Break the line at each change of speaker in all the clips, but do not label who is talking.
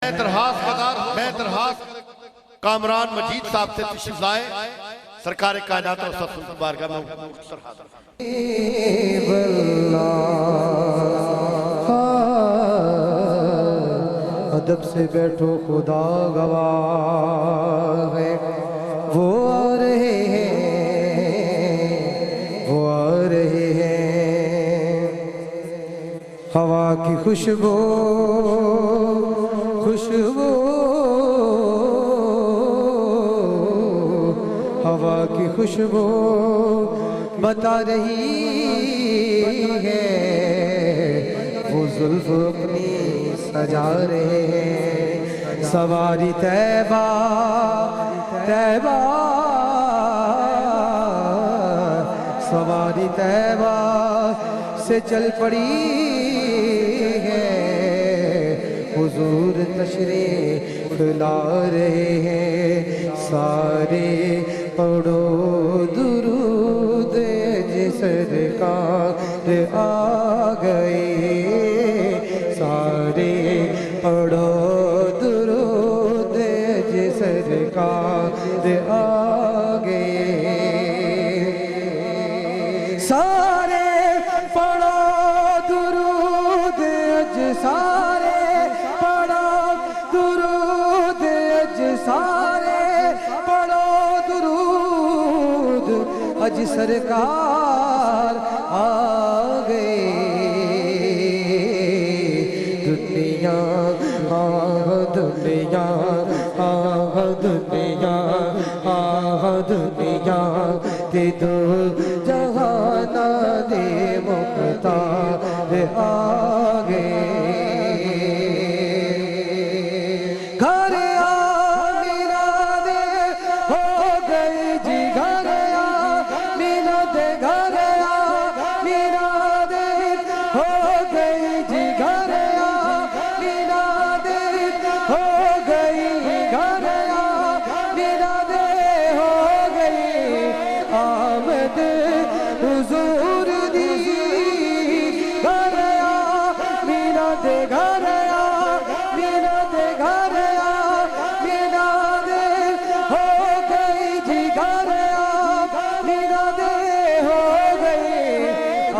میں درخواست کامران مجید صاحب سے تشریف لائے سرکار کائنات اور سب کی بارگاہ میں مختصر حاضر
ادب سے بیٹھو خدا گواہ ہے وہ آ رہے ہیں ہوا کی خوشبو ہوا کی خوشبو بتا رہی ہے وہ زلف اپنی سجا رہے ہیں سواری طیبہ سواری طیبہ سے چل پڑی ہے حضور تشریف لا رہے ہیں سارے پڑھو درود جس سرکار آ گئے سارے پڑھو درود جس سرکار آ گئے سارے پڑھو درود سارے پڑھو درود سارے پڑھو درود اج سرکار آ گئے دنیا دنیا دنیا دنیا کے دو جہان دے مختار آ گئے گھر آ میرا دے ہو گئی جی گھر آ میرا دے گھر آ میرا دے ہو گئی جی گھر آ میرا دے ہو گئی گھر آ میرا دے ہو گئی آمد حضور دی گھر آ میرا دے گھر آ میرا دے گھر آ میرا دے ہو گئی جی گھر آ میرا دے ہو گئی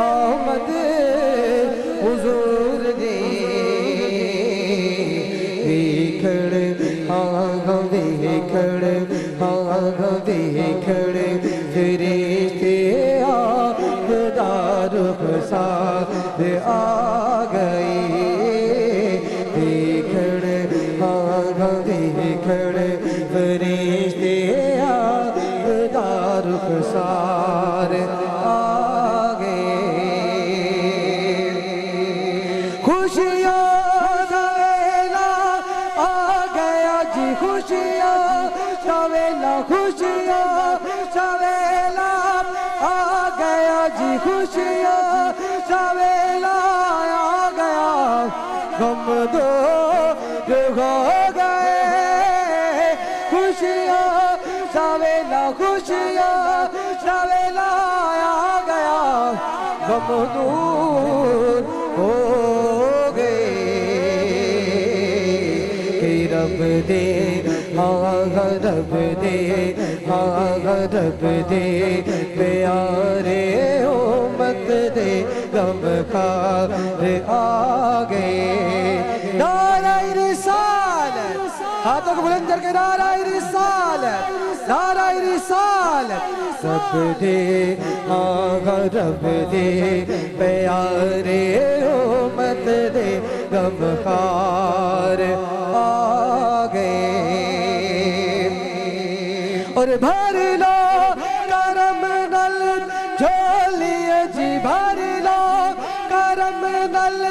آمد حضور دی ویکھڑ ویکھڑ فرشتے آبدار خسار آ گئے ویکھڑ فرشتے آبدار خسار آ گئے خوشیاں کا ویلا آ گیا جی خوشیاں کا ویلا خوشیاں کا ویلا آ گیا جی خوشیاں کا ویلا آ گیا غم دور ہو گئے خوشیاں کا ویلا خوشیاں کا ویلا آ گیا غم دور ہو گئے کہ رب دے رب دے رب دے پیارے امت دے غم خار آ گئے نعرہ رسالت ہاتھوں کو بلند کر کے نعرہ رسالت نعرہ رسالت رب دے رب دے پیارے امت دے غم خار آ گئے اور بھر لو کرم نل جھولیاں جی بھر لو کرم نل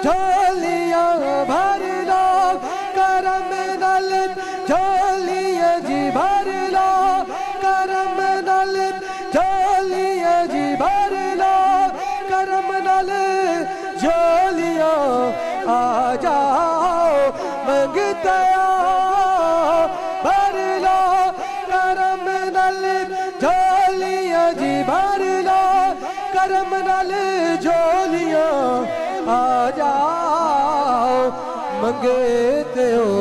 جھولیاں بھر لو کرم نل جھولیاں جی بھر لو کرم نل جھولیاں جی بھر لو کرم نل جھولیاں آ جاؤ منگتے بھر لو کرم نل جھولیاں جی بھر لو کرم نل جھولیاں آ جاؤ منگتے ہو